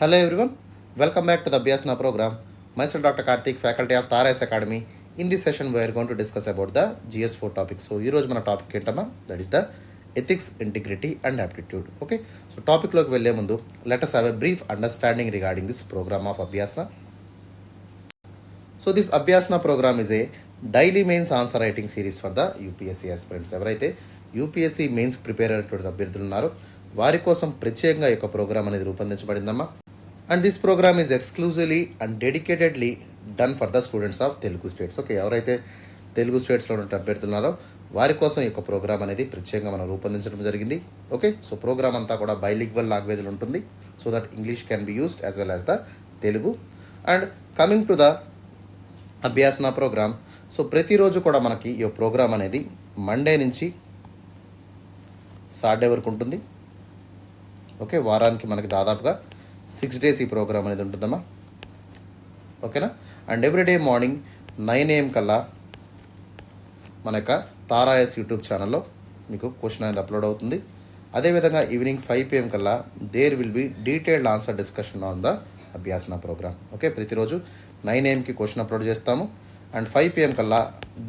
Hello everyone, welcome back to the Abhyasana program. Myself Dr. Karthik, faculty of Taras Academy. In this session, we are going to discuss about the GS4 topic. So, ee roju mana topic entama, that is the ethics, integrity and aptitude. Okay, so topic loki velle mundu, let us have a brief understanding regarding this program of Abhyasana. So, this Abhyasana program is a daily mains answer writing series for the UPSC aspirants. ఎవరైతే UPSC mains prepare అయినటువంటి అభ్యర్థులు ఉన్నారో వారి కోసం ప్రత్యేకంగా ఈ యొక్క program అనేది రూపొందించబడిందమ్మా. And this program is exclusively and dedicatedly done for the students of Telugu states. Okay, ఎవరైతే తెలుగు స్టేట్స్లో ఉన్న అభ్యర్థులున్నారో వారి కోసం ఈ యొక్క ప్రోగ్రామ్ అనేది ప్రత్యేకంగా మనం రూపొందించడం జరిగింది. ఓకే, సో ప్రోగ్రామ్ అంతా కూడా బైలింగ్వల్ లాంగ్వేజ్లో ఉంటుంది, so that English can be used as well as the Telugu. And coming to the Abhyasana program, so ప్రతిరోజు కూడా మనకి ఈ ప్రోగ్రామ్ అనేది మండే నుంచి సాటర్డే వరకు ఉంటుంది. ఓకే, వారానికి మనకి దాదాపుగా 6 days ఈ ప్రోగ్రామ్ అనేది ఉంటుందమ్మా. ఓకేనా. అండ్ ఎవ్రీడే మార్నింగ్ 9 AM కల్లా మన యొక్క తారాయస్ యూట్యూబ్ ఛానల్లో మీకు క్వశ్చన్ అనేది అప్లోడ్ అవుతుంది. అదేవిధంగా ఈవినింగ్ 5 PM కల్లా there will be detailed answer discussion on the Abhyasana program. Okay, ప్రతిరోజు 9 AMకి క్వశ్చన్ అప్లోడ్ చేస్తాము. అండ్ 5 PM కల్లా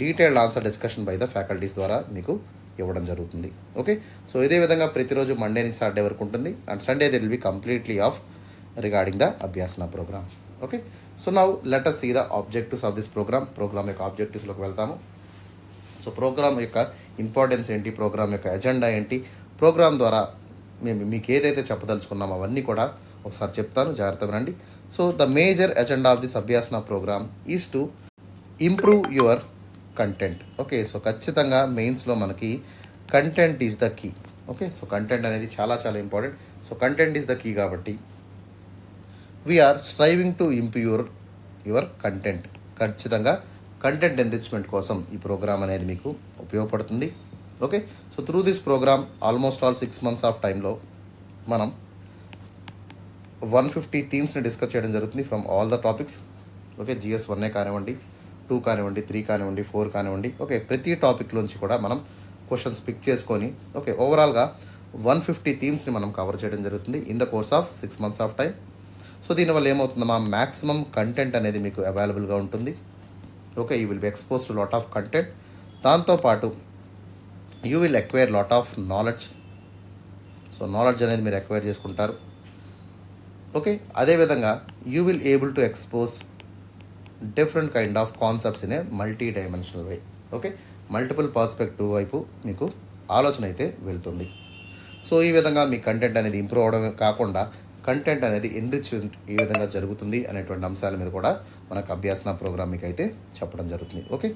detailed answer discussion by the faculties ద్వారా మీకు ఇవ్వడం జరుగుతుంది. ఓకే, సో ఇదే విధంగా ప్రతిరోజు మండే నుంచి సాటర్డే వరకు ఉంటుంది. And Sunday they will be completely off regarding the Abhyasana program. Okay, so now let us see the objectives of this program. Program యొక్క ఆబ్జెక్టివ్స్లోకి వెళ్తాము. సో ప్రోగ్రామ్ యొక్క ఇంపార్టెన్స్ ఏంటి, ప్రోగ్రామ్ యొక్క ఎజెండా ఏంటి, ప్రోగ్రామ్ ద్వారా మేము మీకు ఏదైతే చెప్పదలుచుకున్నామో అవన్నీ కూడా ఒకసారి చెప్తాను, జాగ్రత్తగా వినండి. So the major agenda of this Abhyasana program is to improve your content. Okay, so ఖచ్చితంగా మెయిన్స్లో మనకి content is the key. Okay, so content అనేది చాలా చాలా important. So content is the key కాబట్టి we are striving to improve your content. ఖచ్చితంగా content enrichment కోసం ఈ ప్రోగ్రామ్ అనేది మీకు ఉపయోగపడుతుంది. Okay, so through this program almost all 6 months of టైంలో మనం 150 థీమ్స్ని డిస్కస్ చేయడం జరుగుతుంది from all the topics. Okay, GS1 కానివ్వండి, 2 కానివ్వండి, 3 కానివ్వండి, 4 కానివ్వండి. ఓకే, ప్రతి టాపిక్లోంచి కూడా మనం క్వశ్చన్స్ పిక్ చేసుకొని ఓకే ఓవరాల్గా 150 థీమ్స్ని మనం కవర్ చేయడం జరుగుతుంది in the course of 6 months of time. So దీనివల్ల ఏమవుతుందమ్మా, మ్యాక్సిమం కంటెంట్ అనేది మీకు అవైలబుల్గా ఉంటుంది. Okay, you will be expose to lot of content. దాంతోపాటు you will acquire lot of knowledge. So knowledge అనేది మీరు ఎక్వైర్ చేసుకుంటారు. ఓకే, అదేవిధంగా you will able to expose different kind of concepts in a multi dimensional way. Okay, multiple perspective వైపు మీకు ఆలోచన అయితే వెళ్తుంది. సో ఈ విధంగా మీ కంటెంట్ అనేది ఇంప్రూవ్ అవడమే కాకుండా కంటెంట్ అనేది ఎన్రిచ్మెంట్ ఏ విధంగా జరుగుతుంది అనేటువంటి అంశాల మీద కూడా మనకు అభ్యాసన ప్రోగ్రామ్ మీకు అయితే చెప్పడం జరుగుతుంది. Okay,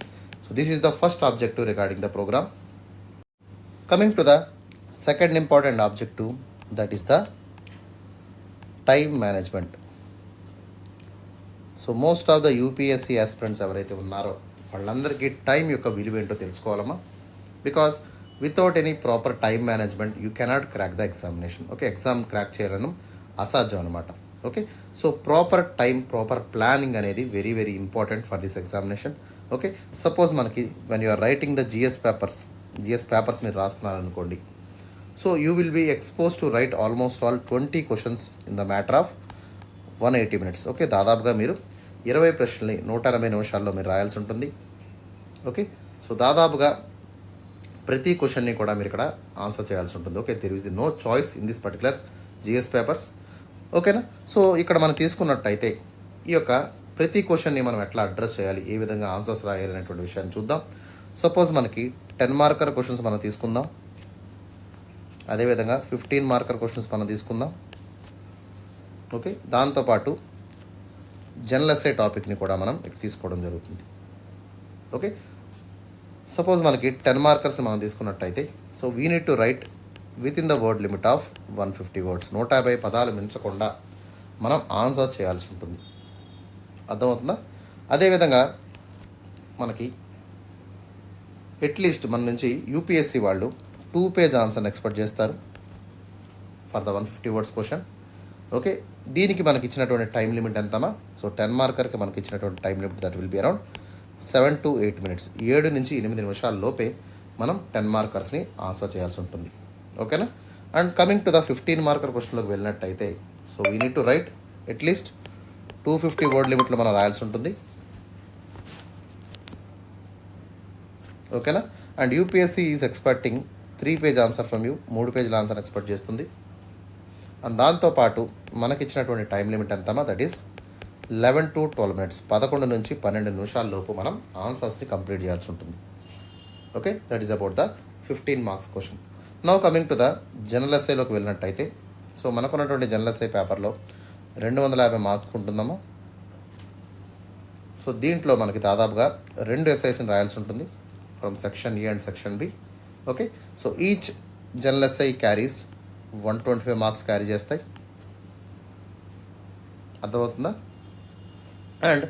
so this is the first objective regarding the program. Coming to the second important objective, that is the time management. So most of the UPSC aspirants ఎవరైతే ఉన్నారో వాళ్ళందరికీ టైం యొక్క విలువ ఏంటో తెలుసుకోవాలమ్మా. Because without any proper time management you cannot crack the examination. Okay, exam crack చేయడం అసాధ్యం అనమాట. Okay, so proper time, proper planning అనేది very very important for this examination. Okay, suppose మనకి when you are writing the GS papers మీరు రాస్తున్నారు అనుకోండి. So you will be expose to write almost all 20 questions in the matter of 180 minutes. Okay, దాదాపుగా మీరు 20 ప్రశ్నల్ని 180 నిమిషాల్లో మీరు రాయాల్సి ఉంటుంది. ఓకే, సో దాదాపుగా ప్రతి క్వశ్చన్ని కూడా మీరు ఇక్కడ ఆన్సర్ చేయాల్సి ఉంటుంది. Okay, there is no choice in this particular GS papers. ఓకేనా. సో ఇక్కడ మనం తీసుకున్నట్టయితే ఈ యొక్క ప్రతి క్వశ్చన్ని మనం ఎట్లా అడ్రస్ చేయాలి, ఏ విధంగా ఆన్సర్స్ రాయాలి అనేటువంటి విషయాన్ని చూద్దాం. సపోజ్ మనకి 10 marker క్వశ్చన్స్ మనం తీసుకుందాం. అదేవిధంగా 15 marker క్వశ్చన్స్ మనం తీసుకుందాం. ఓకే, దాంతోపాటు జనరల్ ఎస్సే టాపిక్ని కూడా మనం తీసుకోవడం జరుగుతుంది. ఓకే, సపోజ్ మనకి 10 markers మనం తీసుకున్నట్టయితే so we need to write within the word limit of 150 words. 150 పదాలు మించకుండా మనం ఆన్సర్స్ చేయాల్సి ఉంటుంది. అర్థమవుతుందా? అదేవిధంగా మనకి అట్లీస్ట్ మన నుంచి యూపీఎస్సీ వాళ్ళు 2 page ఆన్సర్ని ఎక్స్పెక్ట్ చేస్తారు for the 150 words question. Okay, దీనికి మనకి ఇచ్చినటువంటి టైం లిమిట్ ఎంతమా? సో 10 markerకి మనకి ఇచ్చినటువంటి time limit that will be around 7 to 8 minutes. 7 నుంచి 8 నిమిషాల లోపే మనం 10 markersని ఆన్సర్ చేయాల్సి ఉంటుంది. ఓకేనా. And coming to the 15 marker క్వశ్చన్లోకి వెళ్ళినట్టయితే so we need to write at least 250 word లిమిట్లో మనం రాయాల్సి ఉంటుంది. ఓకేనా. And UPSC is expecting 3 page answer from you, 3 పేజీల ఆన్సర్ ఎక్స్పెక్ట్ చేస్తుంది. అండ్ దాంతోపాటు మనకిచ్చినటువంటి టైం లిమిట్ ఎంతమా, దట్ ఈస్ 11 to 12 minutes, 11 నుంచి 12 నిమిషాల లోపు మనం ఆన్సర్స్ని కంప్లీట్ చేయాల్సి ఉంటుంది. Okay, that is about the 15 marks question. Now coming to the general ఎస్ఐలోకి వెళ్ళినట్టయితే, సో మనకున్నటువంటి జనరల్ ఎస్ఐ పేపర్లో 250 మార్క్స్ ఉంటుందమ్మా. సో దీంట్లో మనకి దాదాపుగా 2 ఎస్ఐస్ని రాయాల్సి ఉంటుంది from section A and section B. Okay, so each general essay carries 125 marks carry చేస్తాయి. అర్థమవుతుందా? అండ్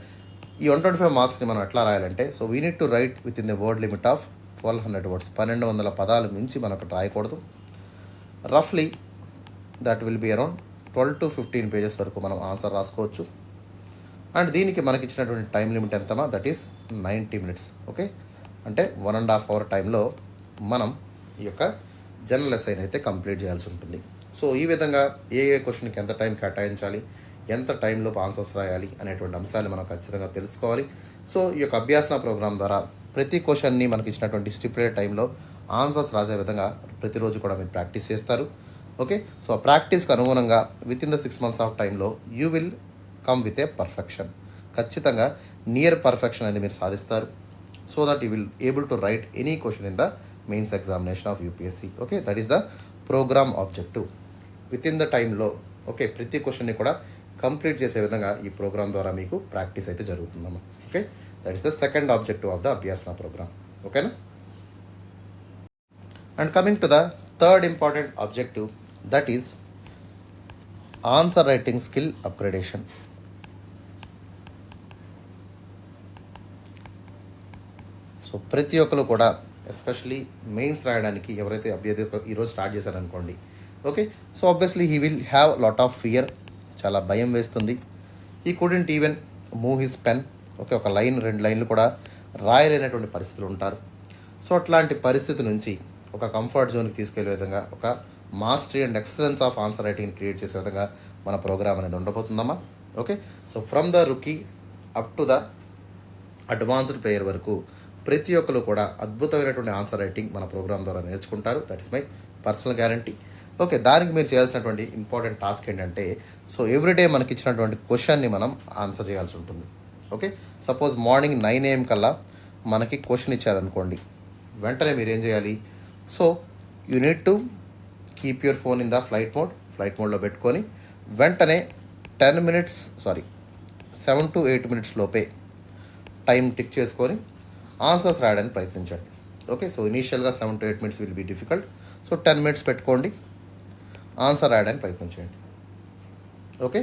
ఈ 125 మార్క్స్ని మనం ఎట్లా రాయాలంటే, so we need to write within the word limit of 1200 words, 1200 పదాలు మించి మనకు రాయకూడదు. రఫ్లీ that will be around 12 to 15 pages వరకు మనం ఆన్సర్ రాసుకోవచ్చు. అండ్ దీనికి మనకి ఇచ్చినటువంటి టైం లిమిట్ ఎంతమా, దట్ ఈస్ 90 minutes. ఓకే, అంటే 1.5 hour టైంలో మనం ఈ యొక్క జనరల్ ఎస్ఐని అయితే కంప్లీట్ చేయాల్సి ఉంటుంది. సో ఈ విధంగా ఏ క్వశ్చన్కి ఎంత టైం కేటాయించాలి, ఎంత టైంలో ఆన్సర్స్ రాయాలి అనేటువంటి అంశాలు మనం ఖచ్చితంగా తెలుసుకోవాలి. సో ఈ యొక్క అభ్యాసన ప్రోగ్రామ్ ద్వారా ప్రతి క్వశ్చన్ని మనకి ఇచ్చినటువంటి స్టిపులేట్ టైంలో ఆన్సర్స్ రాసే విధంగా ప్రతిరోజు కూడా మీరు ప్రాక్టీస్ చేస్తారు. ఓకే, సో ఆ ప్రాక్టీస్కి అనుగుణంగా within the 6 months of టైంలో you will come with a perfection. ఖచ్చితంగా నియర్ పర్ఫెక్షన్ అనేది మీరు సాధిస్తారు. So that you will able to write any question in the mains examination of UPSC. Okay, that is the program objective. Within the టైంలో okay ప్రతి క్వశ్చన్ని కూడా complete చేసే విధంగా ఈ ప్రోగ్రామ్ ద్వారా మీకు ప్రాక్టీస్ అయితే జరుగుతుందమ్మా. Okay, that is the second objective of the Abhyasana program. ఓకేనా. And coming to the third important objective, that is answer writing skill upgradation. సో ప్రతి ఒక్కరు కూడా ఎస్పెషలీ మెయిన్స్ రాయడానికి ఎవరైతే అభ్యర్థి ఈరోజు స్టార్ట్ చేశారనుకోండి, okay, so obviously he will have lot of fear, చాలా భయం వేస్తుంది. ఈ couldn't even move his pen. Okay, ఒక లైన్ 2 లైన్లు కూడా రాయలేనటువంటి పరిస్థితులు ఉంటారు. సో అట్లాంటి పరిస్థితి నుంచి ఒక కంఫర్ట్ జోన్కి తీసుకెళ్లే విధంగా, ఒక mastery and excellence of answer writing create చేసే విధంగా మన ప్రోగ్రామ్ అనేది ఉండబోతుందమ్మా. Okay, so from the rookie up to the advanced player వరకు ప్రతి ఒక్కరు కూడా అద్భుతమైనటువంటి ఆన్సర్ రైటింగ్ మన ప్రోగ్రామ్ ద్వారా నేర్చుకుంటారు. That is my personal guarantee. Okay, దానికి మీరు చేయాల్సినటువంటి ఇంపార్టెంట్ టాస్క్ ఏంటంటే, సో ఎవ్రీడే మనకి ఇచ్చినటువంటి క్వశ్చన్ని మనం ఆన్సర్ చేయాల్సి ఉంటుంది. ఓకే, సపోజ్ మార్నింగ్ 9 AM కల్లా మనకి క్వశ్చన్ ఇచ్చారనుకోండి, వెంటనే మీరు ఏం చేయాలి, so you need to keep your phone in the flight మోడ్లో పెట్టుకొని వెంటనే 7 to 8 minutes లోపే టైం టిక్ చేసుకొని ఆన్సర్స్ రాయడానికి ప్రయత్నించండి. ఓకే, సో ఇనీషియల్గా 7 to 8 minutes will be difficult. So 10 minutes పెట్టుకోండి, ఆన్సర్ రాయడానికి ప్రయత్నం చేయండి. Okay,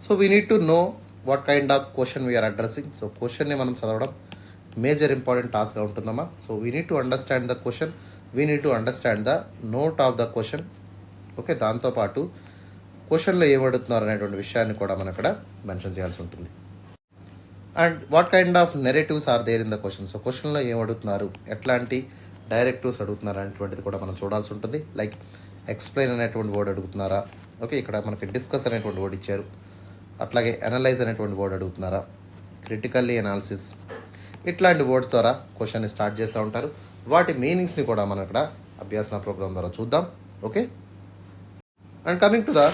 so we need to know what kind of question we are addressing. So క్వశ్చన్ని మనం చదవడం మేజర్ ఇంపార్టెంట్ టాస్క్గా ఉంటుందమ్మా. So we need to understand the question, we need to understand the note of the question. Okay, దాంతోపాటు క్వశ్చన్లో ఏమడుతున్నారు అనేటువంటి విషయాన్ని కూడా మనం ఇక్కడ మెన్షన్ చేయాల్సి ఉంటుంది. And what kind of narratives are there in the question. So క్వశ్చన్లో ఏమడుగుతున్నారు, ఎట్లాంటి డైరెక్టివ్స్ అడుగుతున్నారు అనేటువంటిది కూడా మనం చూడాల్సి ఉంటుంది. లైక్ ఎక్స్ప్లెయిన్ అనేటువంటి వర్డ్ అడుగుతున్నారా, ఓకే, ఇక్కడ మనకి డిస్కస్ అనేటువంటి వర్డ్ ఇచ్చారు. అట్లాగే అనలైజ్ అనేటువంటి వర్డ్ అడుగుతున్నారా, క్రిటికల్లీ అనాలిసిస్, ఇట్లాంటి వర్డ్స్ ద్వారా క్వశ్చన్ని స్టార్ట్ చేస్తూ ఉంటారు. వాటి మీనింగ్స్ని కూడా మనం ఇక్కడ అభ్యాసన ప్రోగ్రామ్ ద్వారా చూద్దాం. Okay, and coming to the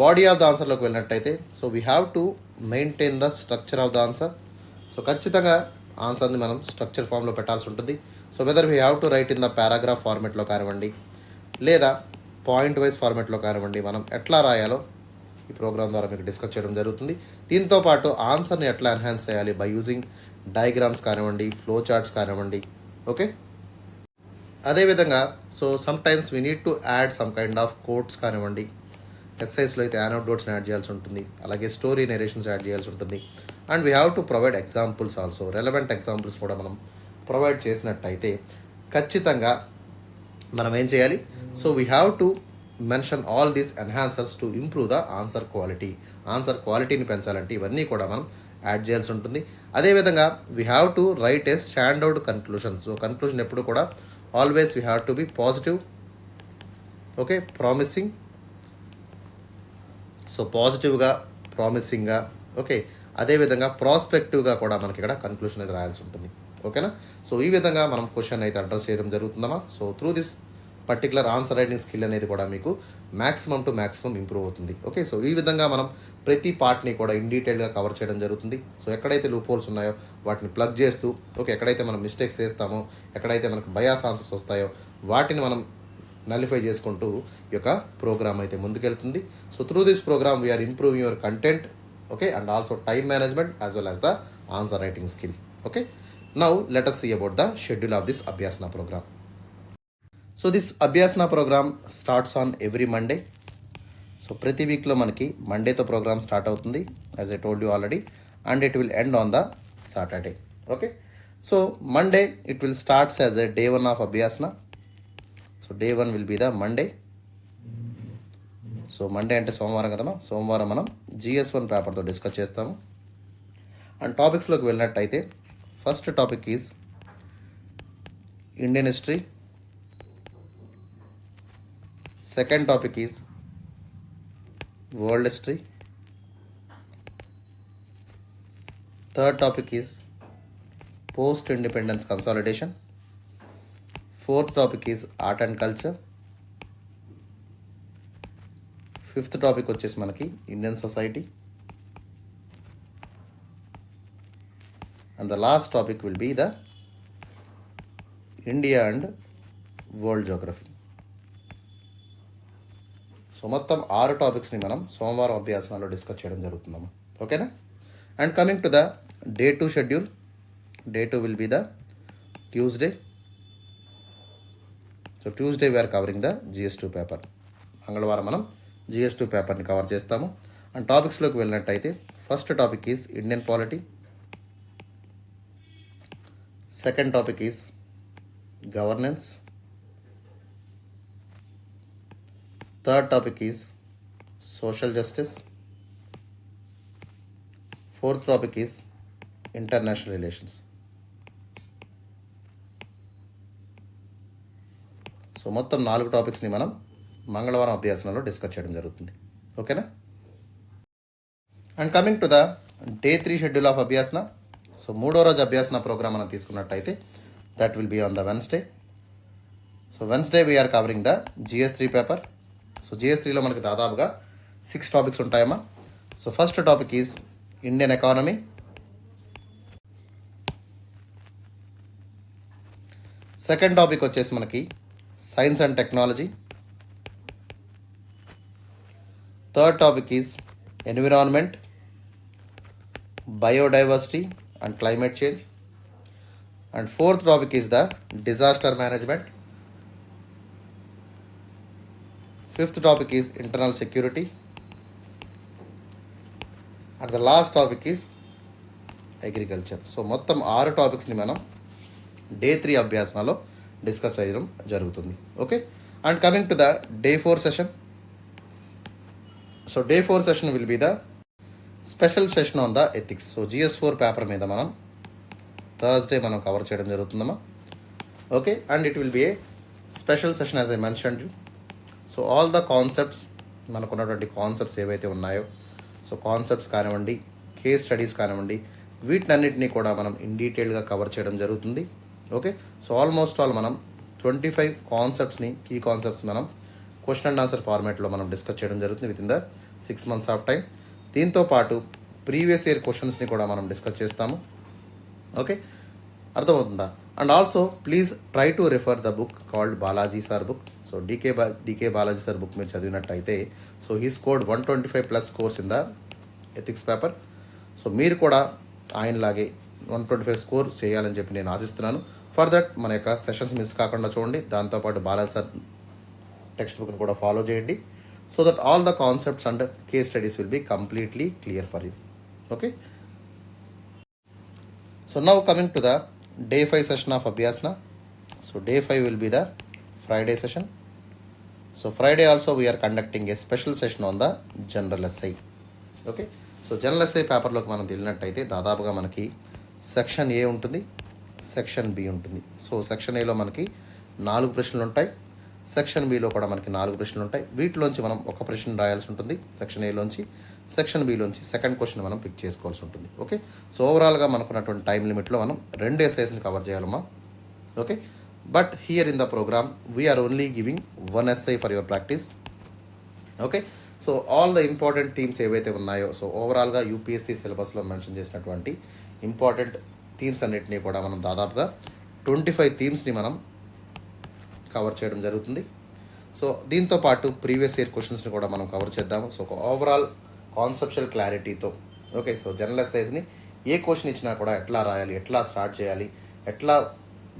body of the ఆన్సర్లోకి వెళ్ళినట్టయితే, so we have to maintain the structure of the answer. So ఖచ్చితంగా ఆన్సర్ని మనం స్ట్రక్చర్ ఫామ్లో పెట్టాల్సి ఉంటుంది. So whether we have to write in the paragraph ఫార్మెట్లో కానివ్వండి, లేదా పాయింట్ వైజ్ ఫార్మెట్లో కానివ్వండి, మనం ఎట్లా రాయాలో ఈ ప్రోగ్రామ్ ద్వారా మీకు డిస్కస్ చేయడం జరుగుతుంది. దీంతోపాటు ఆన్సర్ని ఎట్లా ఎన్హాన్స్ చేయాలి బై యూజింగ్ డయాగ్రామ్స్ కానివ్వండి, ఫ్లో చార్ట్స్ కానివ్వండి. ఓకే, అదేవిధంగా so some times we need to add some kind of quotes కానివ్వండి, ఎస్ఐస్లో అయితే యానోడోట్స్ని యాడ్ చేయాల్సి ఉంటుంది, అలాగే స్టోరీ నెరేషన్స్ యాడ్ చేయాల్సి ఉంటుంది. And we have to provide examples also, relevant examples కూడా మనం ప్రొవైడ్ చేసినట్టయితే ఖచ్చితంగా మనం ఏం చేయాలి, so we have to mention all these enhancers to improve the answer quality. Answer క్వాలిటీని పెంచాలంటే ఇవన్నీ కూడా మనం యాడ్ చేయాల్సి ఉంటుంది. అదేవిధంగా we have to right A standard conclusion. So conclusion ఎప్పుడు కూడా always we have to be positive, okay, promising, so పాజిటివ్గా, ప్రామిసింగ్గా, ఓకే, అదేవిధంగా ప్రాస్పెక్టివ్గా కూడా మనకి ఇక్కడ కన్క్లూషన్ అయితే రాయాల్సి ఉంటుంది. ఓకేనా? సో ఈ విధంగా మనం క్వశ్చన్ అయితే అడ్రస్ చేయడం జరుగుతుందమ్మా. So through this particular answer writing skill అనేది కూడా మీకు మ్యాక్సిమం టు మ్యాక్సిమం ఇంప్రూవ్ అవుతుంది. ఓకే, సో ఈ విధంగా మనం ప్రతి పార్ట్ని కూడా ఇన్ డీటెయిల్గా కవర్ చేయడం జరుగుతుంది. సో ఎక్కడైతే లూప్ హోల్స్ ఉన్నాయో వాటిని ప్లగ్ చేస్తూ, ఓకే, ఎక్కడైతే మనం మిస్టేక్స్ చేస్తామో, ఎక్కడైతే మనకు బయాస్ ఆన్సర్స్ వస్తాయో వాటిని మనం నలిఫై చేసుకుంటూ ఈ యొక్క ప్రోగ్రామ్ అయితే ముందుకెళ్తుంది. So through this program we are improving your content, okay, and also time management as well as the answer writing skill. Okay, now let us see about the schedule of this Abhyasana program. So this Abhyasana program starts on every Monday. So ప్రతి వీక్లో మనకి మండేతో program start అవుతుంది, as I told you already, and it will end on the Saturday. Okay, so Monday it will starts as a day 1 of Abhyasana. So day 1 will be the Monday. So Monday అంటే సోమవారం కదమ్మా. సోమవారం మనం GS1 పేపర్తో discuss చేస్తాము. And టాపిక్స్లోకి వెళ్ళినట్టయితే first topic is Indian history. Second topic is world history. Third topic is post independence consolidation. Fourth topic is art and culture. Fifth topic వచ్చేసి మనకి Indian society. And the last topic will be the India and world geography. So మొత్తం 6 టాపిక్స్ని మనం సోమవారం అభ్యాసనాల్లో discuss చేయడం జరుగుతుందమ్మా. ఓకేనా? And coming to the day 2 schedule. Day 2 will be the Tuesday. So Tuesday we are covering the GS2 paper. మంగళవారం మనం GS2 పేపర్ని cover చేస్తాము. అండ్ టాపిక్స్లోకి వెళ్ళినట్టయితే first topic is Indian polity. Second topic is governance. Third topic is social justice. Fourth topic is international relations. So మొత్తం 4 టాపిక్స్ని మనం మంగళవారం అభ్యాసనలో discuss చేయడం జరుగుతుంది. ఓకేనా? And coming to the day 3 schedule of Abhyasana. So 3వ రోజు అభ్యాసన ప్రోగ్రామ్ మనం తీసుకున్నట్టయితే that will be on the Wednesday. So Wednesday we are covering the GS3 paper. So GS3లో మనకి దాదాపుగా 6 టాపిక్స్ ఉంటాయమ్మా. So first topic is Indian economy. Second topic వచ్చేసి మనకి science and technology. Third topic is environment, biodiversity and climate change. And fourth topic is the disaster management. Fifth topic is internal security. And the last topic is agriculture. So మొత్తం 6 టాపిక్స్ని మనం day 3 అభ్యాసనలో discuss చేయడం జరుగుతుంది. Okay, and coming to the day 4 session. So day 4 session will be the special session on the ethics. So GS4 paper మీద మనం Thursday మనం cover చేయడం జరుగుతుందమ్మా. Okay, and it will be a special session as I mentioned. So all the concepts, మనకున్నటువంటి concepts ఏవైతే ఉన్నాయో, so concepts కానివ్వండి, case studies కానివ్వండి, వీటన్నిటిని కూడా మనం ఇన్ డీటెయిల్గా కవర్ చేయడం జరుగుతుంది. ఓకే, సో ఆల్మోస్ట్ ఆల్ మనం 25 కాన్సెప్ట్స్ని, కీ కాన్సెప్ట్స్ మనం క్వశ్చన్ అండ్ ఆన్సర్ ఫార్మాట్లో మనం డిస్కస్ చేయడం జరుగుతుంది with in the 6 months of time. దీంతో పాటు ప్రీవియస్ ఇయర్ క్వశ్చన్స్ని కూడా మనం డిస్కస్ చేస్తాము. ఓకే, అర్థమవుతుందా? And also please try to refer the book called Balaji sir book. So DK Balaji sir book మీరు చదివినట్టయితే, so he scored 125+ scores in the ethics paper. So మీరు కూడా ఆయనలాగే 125 స్కోర్ చేయాలని చెప్పి నేను ఆశిస్తున్నాను. ఫర్ దట్ మన యొక్క సెషన్స్ మిస్ కాకుండా చూడండి. దాంతోపాటు బాలాజీ సార్ టెక్స్ట్ బుక్ని కూడా ఫాలో చేయండి. So that all the concepts and case studies will be completely clear for you. Okay, so now coming to the day 5 session of Abhyasana. So day 5 will be the Friday session. So Friday also we are conducting a special session on the general essay. Okay, so general essay పేపర్లోకి మనం వెళ్ళినట్టయితే దాదాపుగా మనకి section A ఉంటుంది, section B ఉంటుంది. So section Aలో మనకి 4 ప్రశ్నలు ఉంటాయి, section below కూడా మనకి 4 ప్రశ్నలు ఉంటాయి. వీటిలోంచి మనం ఒక ప్రశ్న రాయాల్సి ఉంటుంది సెక్షన్ ఏలోంచి. సెక్షన్ బిలోంచి సెకండ్ క్వశ్చన్ మనం పిక్ చేసుకోవాల్సి ఉంటుంది. ఓకే, సో ఓవరాల్గా మనకున్నటువంటి టైం లిమిట్లో మనం 2 ఎస్ఐస్ని కవర్ చేయాలమ్మా. Okay, but here in the programme we are only giving 1 SI for your practice. Okay, so all the important themes ఏవైతే ఉన్నాయో, సో ఓవరాల్గా యూపీఎస్సీ సిలబస్లో మెన్షన్ చేసినటువంటి ఇంపార్టెంట్ థీమ్స్ అన్నిటినీ కూడా మనం దాదాపుగా 25 థీమ్స్ని మనం కవర్ చేయడం జరుగుతుంది. సో దీంతో పాటు ప్రీవియస్ ఇయర్ క్వశ్చన్స్ని కూడా మనం కవర్ చేద్దాము. సో ఒక ఓవరాల్ కాన్సెప్షువల్ క్లారిటీతో. ఓకే, సో జనరల్ ఎస్ఐస్ని ఏ క్వశ్చన్ ఇచ్చినా కూడా ఎట్లా రాయాలి, ఎట్లా స్టార్ట్ చేయాలి, ఎట్లా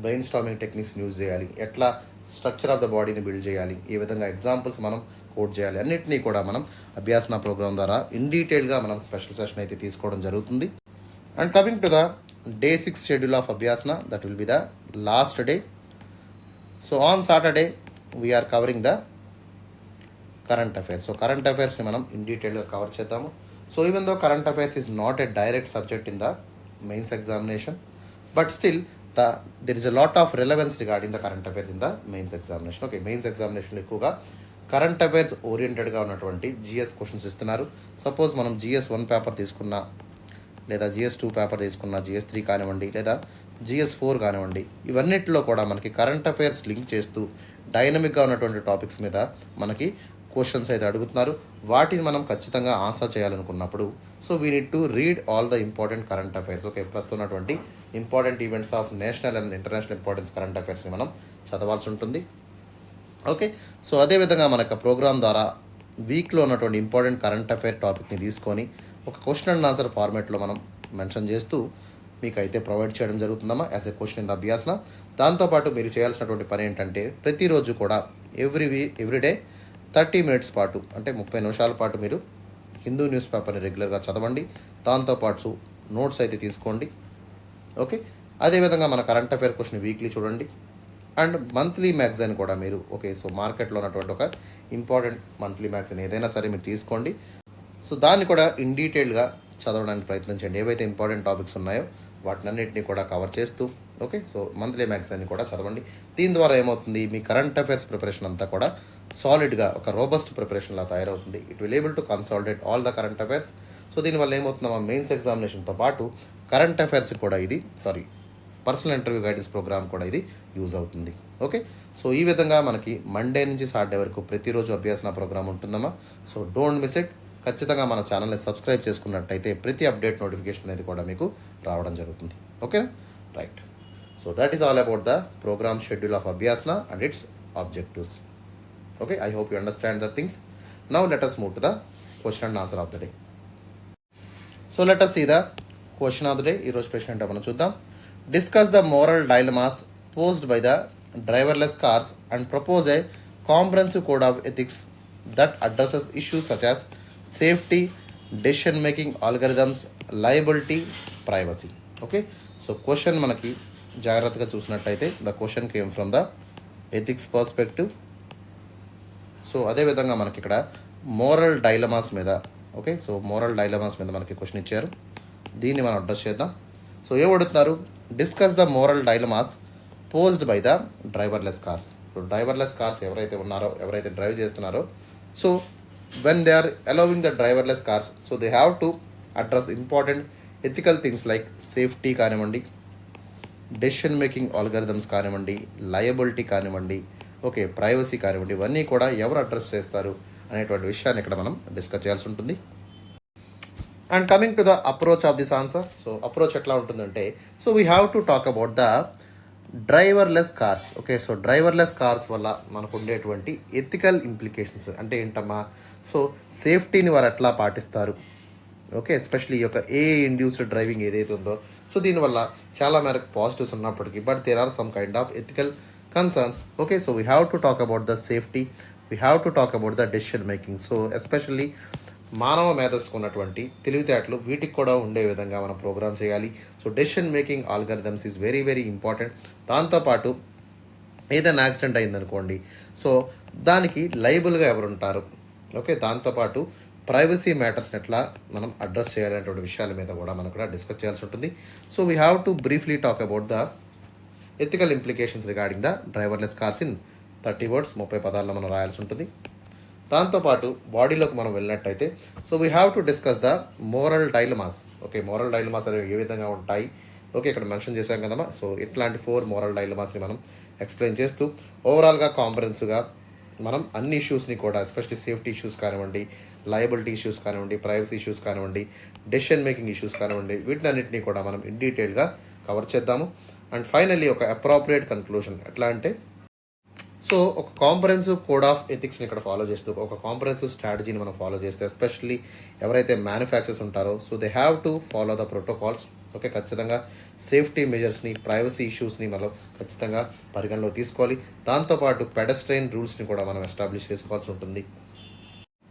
బ్రెయిన్ స్టార్మింగ్ టెక్నిక్స్ని యూజ్ చేయాలి, ఎట్లా స్ట్రక్చర్ ఆఫ్ ద బాడీని బిల్డ్ చేయాలి, ఏ విధంగా ఎగ్జాంపుల్స్ మనం కోట్ చేయాలి, అన్నింటినీ కూడా మనం అభ్యాసన ప్రోగ్రామ్ ద్వారా ఇన్ డీటెయిల్గా మనం స్పెషల్ సెషన్ అయితే తీసుకోవడం జరుగుతుంది. And coming to the day 6 schedule of Abhyasana, that will be the last day. So on Saturday we are covering the current affairs. So current అఫైర్స్ని మనం ఇన్ డీటెయిల్గా కవర్ చేద్దాము. So even though current affairs is not a direct subject in the mains examination, but still there is a lot of relevance regarding the current affairs in the mains examination. Okay, mains ఎగ్జామినేషన్లో ఎక్కువగా current affairs ఓరియంటెడ్గా ఉన్నటువంటి GS questions ఇస్తున్నారు. Suppose మనం GS 1 paper తీసుకున్నా, లేదా GS 2 paper తీసుకున్నా, GS 3 కానివ్వండి, లేదా జిఎస్ 4 కానివ్వండి, ఇవన్నిటిలో కూడా మనకి కరెంట్ అఫైర్స్ లింక్ చేస్తూ డైనమిక్గా ఉన్నటువంటి టాపిక్స్ మీద మనకి క్వశ్చన్స్ అయితే అడుగుతున్నారు. వాటిని మనం ఖచ్చితంగా ఆన్సర్ చేయాలనుకున్నప్పుడు so we need to read all the important current affairs. Okay, ప్రస్తుతం ఉన్నటువంటి important events of national and international importance current అఫైర్స్ని మనం చదవాల్సి ఉంటుంది. ఓకే, సో అదేవిధంగా మనకు ప్రోగ్రామ్ ద్వారా వీక్లో ఉన్నటువంటి ఇంపార్టెంట్ కరెంట్ అఫైర్ టాపిక్ని తీసుకొని ఒక క్వశ్చన్ అండ్ ఆన్సర్ ఫార్మేట్లో మనం మెన్షన్ చేస్తూ మీకు అయితే ప్రొవైడ్ చేయడం జరుగుతుందమ్మా as a question in the Abhyasana. దాంతోపాటు మీరు చేయాల్సినటువంటి పని ఏంటంటే ప్రతిరోజు కూడా ఎవ్రీడే 30 మినిట్స్ పాటు, అంటే 30 నిమిషాల పాటు మీరు హిందూ న్యూస్ పేపర్ని రెగ్యులర్గా చదవండి. దాంతోపాటు నోట్స్ అయితే తీసుకోండి. ఓకే, అదేవిధంగా మన కరెంట్ అఫైర్ క్వశ్చన్ వీక్లీ చూడండి. అండ్ మంత్లీ మ్యాగజైన్ కూడా మీరు, ఓకే, సో మార్కెట్లో ఉన్నటువంటి ఒక ఇంపార్టెంట్ మంత్లీ మ్యాగజైన్ ఏదైనా సరే మీరు తీసుకోండి. సో దాన్ని కూడా ఇన్ డీటెయిల్గా చదవడానికి ప్రయత్నించండి. ఏవైతే ఇంపార్టెంట్ టాపిక్స్ ఉన్నాయో వాటినన్నింటినీ కూడా కవర్ చేస్తూ, ఓకే, సో మంత్లీ మ్యాగజైన్ని కూడా చదవండి. దీని ద్వారా ఏమవుతుంది, మీ కరెంట్ అఫైర్స్ ప్రిపరేషన్ అంతా కూడా సాలిడ్గా ఒక రోబస్ట్ ప్రిపరేషన్లా తయారవుతుంది. It will able to consolidate all the current affairs. So దీనివల్ల ఏమవుతుందో మెయిన్స్ ఎగ్జామినేషన్తో పాటు కరెంట్ అఫైర్స్ కూడా ఇది పర్సనల్ ఇంటర్వ్యూ గైడెన్స్ ప్రోగ్రామ్ కూడా ఇది యూజ్ అవుతుంది. ఓకే, సో ఈ విధంగా మనకి మండే నుంచి సాటర్డే వరకు ప్రతిరోజు అభ్యాసన ప్రోగ్రామ్ ఉంటుందమ్మా. So don't miss it. ఖచ్చితంగా మన ఛానల్ని సబ్స్క్రైబ్ చేసుకున్నట్టయితే ప్రతి అప్డేట్ నోటిఫికేషన్ అనేది కూడా మీకు రావడం జరుగుతుంది. ఓకేనా, right. So that is all about the programme schedule of Abhyasana and its objectives. Okay, I hope you understand the things. Now let us move to the question and answer of the day. So let us see the question of the day. ఈరోజు ప్రశ్న ఏంటో మనం చూద్దాం. Discuss the moral dilemmas posed by the driverless cars and propose a comprehensive code of ethics that addresses issues such as safety, decision making algorithms, liability, privacy. Okay, so question మనకి జాగ్రత్తగా చూసినట్టయితే the question came from the ethics perspective. So అదేవిధంగా మనకి ఇక్కడ moral dilemmas మీద, okay, so moral dilemmas మీద మనకి question ఇచ్చారు. దీన్ని మనం అడ్రస్ చేద్దాం. సో ఏమడుగుతున్నారు, discuss the moral dilemmas posed by the driverless cars. ఇప్పుడు డ్రైవర్లెస్ కార్స్ ఎవరైతే ఉన్నారో, ఎవరైతే డ్రైవ్ చేస్తున్నారో, so when they are allowing the driverless cars, so they have to address important ethical things like safety కానివ్వండి, decision making algorithms కానివ్వండి, liability కానివ్వండి, okay, privacy కానివ్వండి, ఇవన్నీ కూడా ఎవరు అడ్రస్ చేస్తారు అనేటువంటి విషయాన్ని ఇక్కడ మనం డిస్కస్ చేయాల్సి ఉంటుంది. And coming to the approach of this answer. So approach ఎట్లా ఉంటుందంటే, so we have to talk about the driverless cars. Okay, so driverless cars వల్ల మనకు ఉండేటువంటి ఎథికల్ ఇంప్లికేషన్స్ అంటే ఏంటమ్మా, సో సేఫ్టీని వారు ఎట్లా పాటిస్తారు, ఓకే, ఎస్పెషలీ ఈ యొక్క ఏఐ ఇండ్యూస్డ్ డ్రైవింగ్ ఏదైతే ఉందో, సో దీనివల్ల చాలా మేరకు పాజిటివ్స్ ఉన్నప్పటికీ but there are some kind of ethical concerns. Okay, so we have to talk about the safety, we have to talk about the decision making. So especially మానవ మేధస్సుకు ఉన్నటువంటి తెలివితేటలు వీటికి కూడా ఉండే విధంగా మనం ప్రోగ్రామ్ చేయాలి. So decision making algorithms is very very important. దాంతోపాటు ఏదైనా యాక్సిడెంట్ అయిందనుకోండి, సో దానికి లయబుల్గా ఎవరుంటారు, ఓకే, దాంతోపాటు ప్రైవసీ మ్యాటర్స్ని ఎట్లా మనం అడ్రస్ చేయాలనేటువంటి విషయాల మీద కూడా మనం కూడా డిస్కస్ చేయాల్సి ఉంటుంది. So we have to briefly talk about the ethical implications regarding the driverless cars in 30 words 30 పదాల్లో మనం రాయాల్సి ఉంటుంది. దాంతోపాటు బాడీలోకి మనం వెళ్ళినట్టయితే so we have to discuss the moral dilemmas. Okay, moral dilemmas అనేవి ఏ విధంగా ఉంటాయి, ఓకే ఇక్కడ మెన్షన్ చేశాం కదమ్మా. సో ఇట్లాంటి 4 మోరల్ డైలమాస్ని మనం ఎక్స్ప్లెయిన్ చేస్తూ ఓవరాల్గా కాంప్రహెన్సివ్గా మనం అన్ని ఇష్యూస్ని కూడా ఎస్పెషల్లీ సేఫ్టీ ఇష్యూస్ కానివ్వండి, లయబిలిటీ ఇష్యూస్ కానివ్వండి, ప్రైవసీ ఇష్యూస్ కానివ్వండి, డెసిషన్ మేకింగ్ ఇష్యూస్ కానివ్వండి, వీటినన్నింటినీ కూడా మనం ఇన్ డీటెయిల్గా కవర్ చేద్దాము. అండ్ ఫైనల్లీ ఒక అప్రోప్రియేట్ కన్క్లూషన్ ఎట్లా అంటే సో ఒక కాంప్రహెన్సివ్ కోడ్ ఆఫ్ ఎథిక్స్ని ఇక్కడ ఫాలో చేస్తూ ఒక కాంప్రహెన్సివ్ స్ట్రాటజీని మనం ఫాలో చేస్తే ఎస్పెషల్లీ ఎవరైతే మ్యానుఫ్యాక్చర్స్ ఉంటారో so they have to follow the protocols. Okay, ఖచ్చితంగా సేఫ్టీ మెజర్స్ని, ప్రైవసీ ఇష్యూస్ని మనం ఖచ్చితంగా పరిగణలో తీసుకోవాలి. దాంతోపాటు పెడస్ట్రైన్ రూల్స్ని కూడా మనం ఎస్టాబ్లిష్ చేసుకోవాల్సి ఉంటుంది.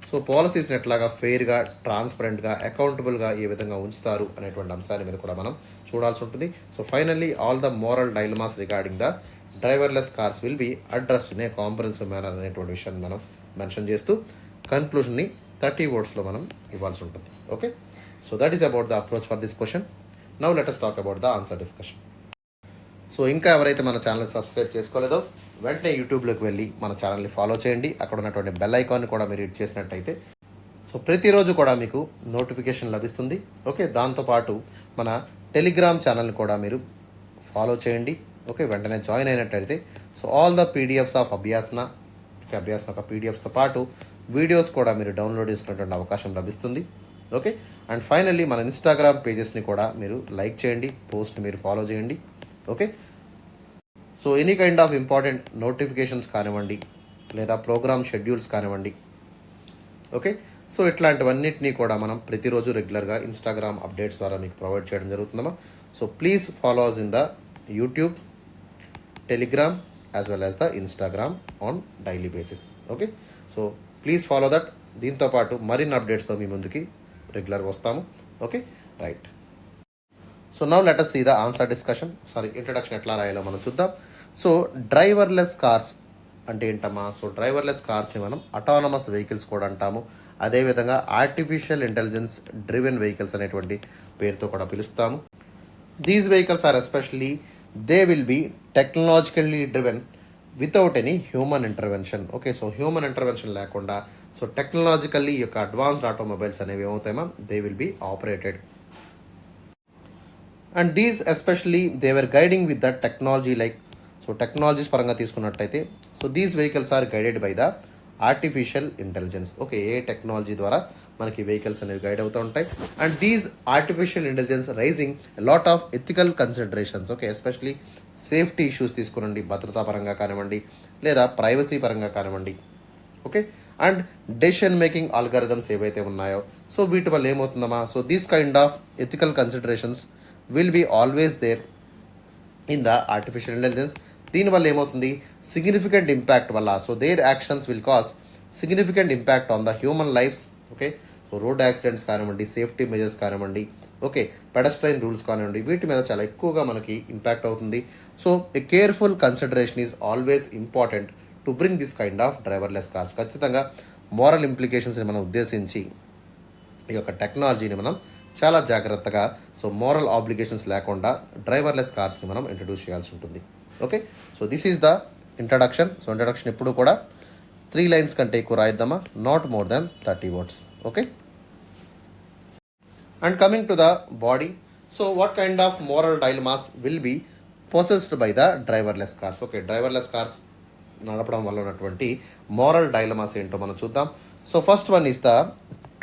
సో పాలసీస్ని ఎట్లాగా ఫెయిర్గా, ట్రాన్స్పరెంట్గా, అకౌంటబుల్గా ఏ విధంగా ఉంచుతారు అనేటువంటి అంశాల మీద కూడా మనం చూడాల్సి ఉంటుంది. So finally all the moral dilemmas regarding the driverless cars will be addressed in a comprehensive manner అనేటువంటి విషయాన్ని మనం మెన్షన్ చేస్తూ కన్క్లూషన్ని 30 వర్డ్స్లో మనం ఇవ్వాల్సి ఉంటుంది. Okay, so that is about the approach for this question. Now let us talk about the answer discussion. So ఇంకా ఎవరైతే మన ఛానల్ సబ్స్క్రైబ్ చేసుకోలేదో వెంటనే యూట్యూబ్లోకి వెళ్ళి మన ఛానల్ని ఫాలో చేయండి. అక్కడ ఉన్నటువంటి బెల్ ఐకాన్ని కూడా మీరు హిట్ చేసినట్టయితే సో ప్రతిరోజు కూడా మీకు నోటిఫికేషన్ లభిస్తుంది. ఓకే, దాంతోపాటు మన టెలిగ్రామ్ ఛానల్ని కూడా మీరు ఫాలో చేయండి. ఓకే, వెంటనే జాయిన్ అయినట్టయితే so all the PDFs of Abhyasana ఒక పీడిఎఫ్స్తో పాటు వీడియోస్ కూడా మీరు డౌన్లోడ్ చేసుకునేటువంటి అవకాశం లభిస్తుంది. ఓకే, అండ్ ఫైనల్లీ మన ఇన్స్టాగ్రామ్ పేజెస్ని కూడా మీరు లైక్ చేయండి, పోస్ట్ని మీరు ఫాలో చేయండి. Okay, so any kind of important notifications కానివ్వండి లేదా ప్రోగ్రామ్ షెడ్యూల్స్ కానివ్వండి. ఓకే, సో ఇట్లాంటివన్నిటినీ కూడా మనం ప్రతిరోజు రెగ్యులర్గా ఇన్స్టాగ్రామ్ అప్డేట్స్ ద్వారా మీకు ప్రొవైడ్ చేయడం జరుగుతుందమ్మా. So please follow us in the YouTube, Telegram as well as the Instagram on daily basis. Okay, so please follow that. దీంతోపాటు మరిన్ని అప్డేట్స్తో మీ ముందుకి రెగ్యులర్గా వస్తాము. Okay, right. So now let us see the answer discussion. Introduction ఎట్లా రాయాలో మనం చూద్దాం. సో డ్రైవర్లెస్ కార్స్ అంటే ఏంటమ్మా? సో డ్రైవర్లెస్ కార్స్ని మనం అటానమస్ వెహికల్స్ కూడా అంటాము. అదేవిధంగా ఆర్టిఫిషియల్ ఇంటెలిజెన్స్ డ్రివెన్ వెహికల్స్ అనేటువంటి పేరుతో కూడా పిలుస్తాము. These vehicles are especially they will be technologically driven without any human intervention. Okay, so human intervention లేకుండా సో టెక్నాలజికల్లీ యొక్క అడ్వాన్స్డ్ ఆటోమొబైల్స్ అనేవి ఏమవుతాయమ్మా? They will be operated. And these especially they were guiding with the technology like so technologies పరంగా తీసుకున్నట్టయితే so these vehicles are guided by the artificial intelligence. Okay, ఏ technology ద్వారా మనకి vehicles అనేవి guide అవుతూ ఉంటాయి. And these artificial intelligence rising lot of ethical considerations. Okay, especially safety issues తీసుకునండి, భద్రతా పరంగా కానివ్వండి లేదా ప్రైవసీ పరంగా కానివ్వండి. Okay, and decision making algorithms ఏవైతే ఉన్నాయో సో వీటి వల్ల ఏమవుతుందమ్మా? So these kind of ethical considerations will be always there in the artificial intelligence. దీనివల్ల ఏమవుతుంది? సిగ్నిఫికెంట్ ఇంపాక్ట్ వల్ల so their actions will cause significant impact on the human lifes. Okay, so road accidents కానివ్వండి, safety measures కానివ్వండి, okay pedestrian rules కానివ్వండి, వీటి మీద చాలా ఎక్కువగా మనకి ఇంపాక్ట్ అవుతుంది. So a careful consideration is always important to bring this kind of driverless cars. ఖచ్చితంగా మోరల్ ఇంప్లికేషన్స్ని మనం ఉద్దేశించి ఈ యొక్క టెక్నాలజీని మనం చాలా జాగ్రత్తగా సో మోరల్ ఆబ్లిగేషన్స్ లేకుండా డ్రైవర్లెస్ కార్స్ని మనం ఇంట్రడ్యూస్ చేయాల్సి ఉంటుంది. Okay, so this is the introduction. So introduction ఎప్పుడు కూడా 3 లైన్స్ కంటే ఎక్కువ రాయిద్దామా, not more than 30 words. Okay, and coming to the body. So what kind of moral dilemmas will be possessed by the driverless cars. Okay, driverless cars నడపడం వల్ల ఉన్నటువంటి moral dilemmas ఏంటో మనం చూద్దాం. So first one is the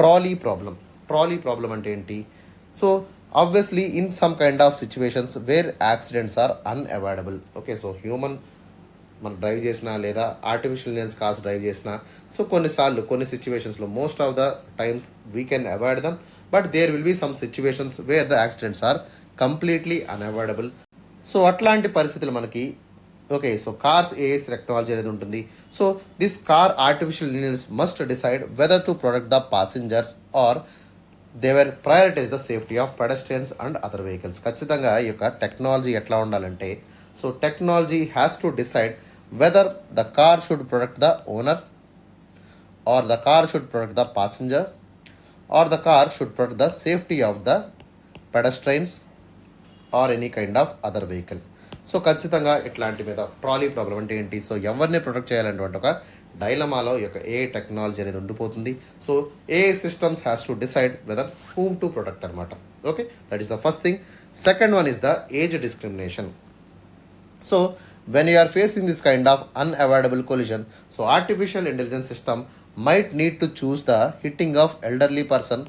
trolley problem. Trolley problem అంటే ఏంటి? So obviously in some kind of situations where accidents are unavoidable. Okay, so human మనం drive చేసినా లేదా ఆర్టిఫిషియల్ ఇంటెలిజెన్స్ కార్స్ డ్రైవ్ చేసినా సో కొన్నిసార్లు కొన్ని సిచ్యువేషన్స్లో most of the times we can avoid them, but there will be some situations where the accidents are completely unavoidable. So అట్లాంటి పరిస్థితులు మనకి okay, so cars as technology అనేది ఉంటుంది. So this car artificial intelligence must decide whether to protect the passengers or they were prioritize the safety of pedestrians and other vehicles. ఖచ్చితంగా ఈ యొక్క technology ఎట్లా ఉండాలంటే so technology has to decide whether the car should protect the owner or the car should protect the passenger are the car should protect the safety of the pedestrians or any kind of other vehicle. So ఖచ్చితంగా ఇట్లాంటి మీద trolley problem అంటే ఏంటి, so ఎవరిని protect చేయాలనేటువంటి ఒక డైలమాలో ఈ యొక్క ఏ టెక్నాలజీ అనేది ఉండిపోతుంది. So a systems has to decide whether whom to protect అనమాట. Okay, that is the first thing. Second one is the age discrimination. So when you are facing this kind of unavoidable collision, so artificial intelligence system might need to choose the hitting of elderly person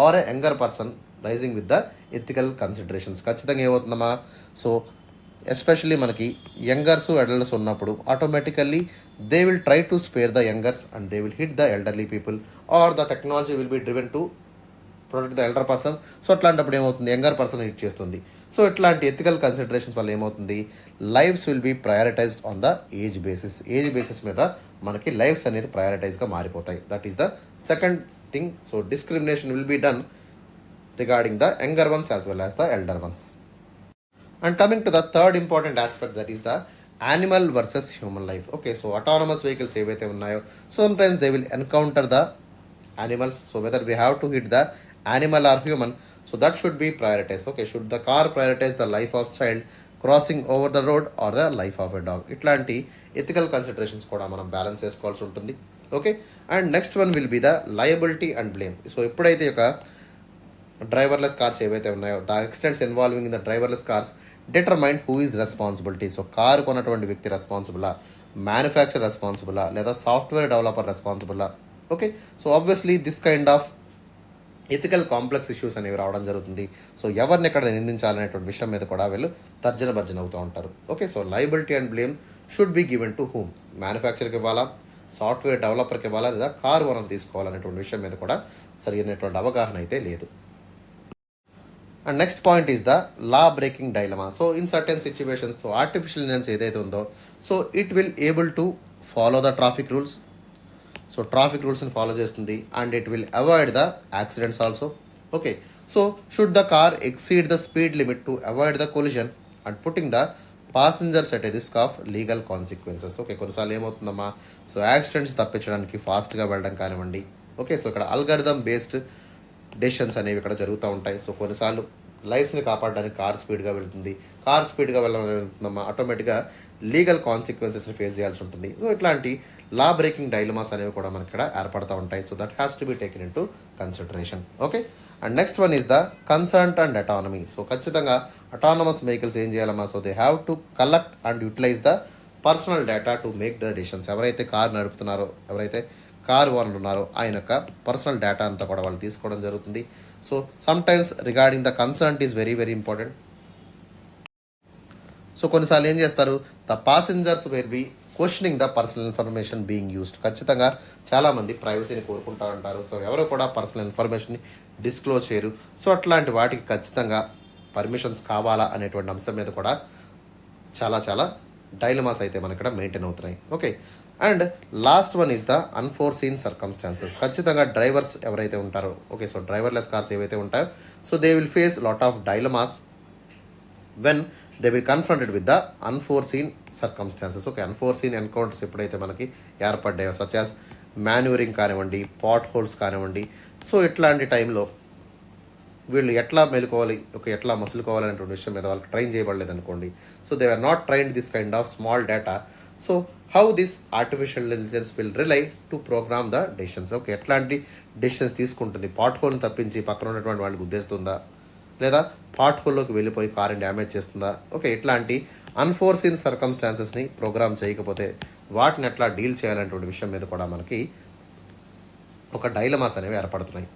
or a younger person, rising with the ethical considerations. ఖచ్చితంగా ఏమవుతుందమ్మా, so especially మనకి youngers adults ఉన్నప్పుడు automatically they will try to spare the youngers and they will hit the elderly people, or the technology will be driven to protect the elder person. So అట్లాంటప్పుడు ఏమవుతుంది, younger person hit చేస్తుంది. So ఇట్లాంటి ethical considerations వల్ల ఏమవుతుంది, lifes will be prioritized on the age basis. Age basis మీద మనకి lifes అనేది ప్రయారిటైజ్గా మారిపోతాయి. That is the second thing. So discrimination will be done regarding the younger ones as well as the elder ones. And coming to the third important aspect, that is the animal versus human life. Okay, so autonomous vehicles ఏవైతే ఉన్నాయో, so sometimes they will encounter the animals. So whether we have to hit the animal or human, so that should be prioritized. Okay, should the car prioritize the life of child crossing over the road or the life of a dog? ఇట్లాంటి ethical considerations కూడా మనం balance చేసుకోవాల్సి ఉంటుంది. Okay, and next one will be the liability and blame. So ఎప్పుడైతే ఒక driverless cars ఏవైతే ఉన్నాయో, the accidents involving in the driverless cars determine who is responsibility. So car కొన్నటువంటి వ్యక్తి రెస్పాన్సిబులా, మ్యానుఫ్యాక్చర్ రెస్పాన్సిబులా, లేదా సాఫ్ట్వేర్ డెవలపర్ రెస్పాన్సిబులా? Okay, so obviously this kind of ethical complex issues అనేవి రావడం జరుగుతుంది. సో ఎవరిని ఎక్కడ నిందించాలనేటువంటి విషయం మీద కూడా వీళ్ళు తర్జన భర్జన అవుతూ ఉంటారు. Okay, so liability and blame should be given to whom, మ్యానుఫ్యాక్చర్కి ఇవ్వాలా, సాఫ్ట్వేర్ డెవలపర్కి ఇవ్వాలా, లేదా కార్ ఓనర్ తీసుకోవాలనేటువంటి విషయం మీద కూడా సరైనటువంటి అవగాహన అయితే లేదు. And next point is the law breaking dilemma. So in certain situations, so artificial intelligence ఏదైతే ఉందో, so it will able to follow the traffic rules. So traffic రూల్స్ని ఫాలో చేస్తుంది and it will avoid the accidents also. Okay, so should the car exceed the speed limit to avoid the collision and putting the passengers at a risk of legal consequences. Okay, కొన్నిసార్లు ఏమవుతుందమ్మా, so accidents తప్పించడానికి ఫాస్ట్గా వెళ్ళడం కానివ్వండి. Okay, so ఇక్కడ algorithm based decisions అనేవి ఇక్కడ జరుగుతూ ఉంటాయి. సో కొన్నిసార్లు లైఫ్స్ని కాపాడడానికి కార్ స్పీడ్గా వెళ్తుంది, కార్ స్పీడ్గా వెళ్ళాలనుకుంటున్నామా, ఆటోమేటిక్గా లీగల్ కాన్సిక్వెన్సెస్ని ఫేస్ చేయాల్సి ఉంటుంది. సో ఇట్లాంటి లా బ్రేకింగ్ డైలమాస్ అనేవి కూడా మనకి ఇక్కడ ఏర్పడుతూ ఉంటాయి. So that has to be taken into consideration. Okay, and next one is the consent and autonomy. So ఖచ్చితంగా అటానమస్ వెహికల్స్ ఏం చేయాలమ్మా, so they have to collect and utilise the personal data to make the decisions. ఎవరైతే car నడుపుతున్నారో, ఎవరైతే car owner ఉన్నారో, ఆయన యొక్క personal data అంతా కూడా వాళ్ళు తీసుకోవడం జరుగుతుంది. So some times regarding the concert is very very important. So కొన్నిసార్లు ఏం చేస్తారు, the passengers will be questioning the personal information being used. ఖచ్చితంగా చాలామంది ప్రైవసీని కోరుకుంటూ ఉంటారు. సో ఎవరు కూడా పర్సనల్ ఇన్ఫర్మేషన్ని డిస్క్లోజ్ చేయరు. సో అట్లాంటి వాటికి ఖచ్చితంగా పర్మిషన్స్ కావాలా అనేటువంటి అంశం మీద కూడా చాలా చాలా డైలమాస్ అయితే మనకి ఇక్కడ మెయింటైన్ అవుతున్నాయి. Okay, and last one is the unforeseen circumstances. ఖచ్చితంగా డ్రైవర్స్ ఎవరైతే ఉంటారో, ఓకే, సో డ్రైవర్లెస్ కార్స్ ఏవైతే ఉంటాయో, so they will face lot of dilemmas when they will confronted with the unforeseen circumstances. Okay, unforeseen encounters ఎప్పుడైతే మనకి ఏర్పడ్డాయో, such as మాన్యూరింగ్ కానివ్వండి, pot holes కానివ్వండి, so ఇట్లాంటి టైంలో వీళ్ళు ఎట్లా మెలుకోవాలి, ఓకే, ఎట్లా మసులుకోవాలనేటువంటి విషయం మీద వాళ్ళకి ట్రైన్ చేయబడలేదు అనుకోండి. So they are not trained this kind of small data. So how this artificial intelligence will rely to program the decisions. Okay, ఎట్లాంటి డెసిషన్స్ తీసుకుంటుంది, పాట్ హోల్ని తప్పించి పక్కన ఉన్నటువంటి వాళ్ళని గుద్దేస్తుందా, లేదా పాట్ హోల్లోకి వెళ్ళిపోయి కారుని డ్యామేజ్ చేస్తుందా? ఓకే, ఇట్లాంటి అన్ఫోర్సీన్ సర్కమ్స్టాన్సెస్ని ప్రోగ్రామ్ చేయకపోతే వాటిని ఎట్లా డీల్ చేయాలనేటువంటి విషయం మీద కూడా మనకి ఒక డైలమాస్ అనేవి ఏర్పడుతున్నాయి.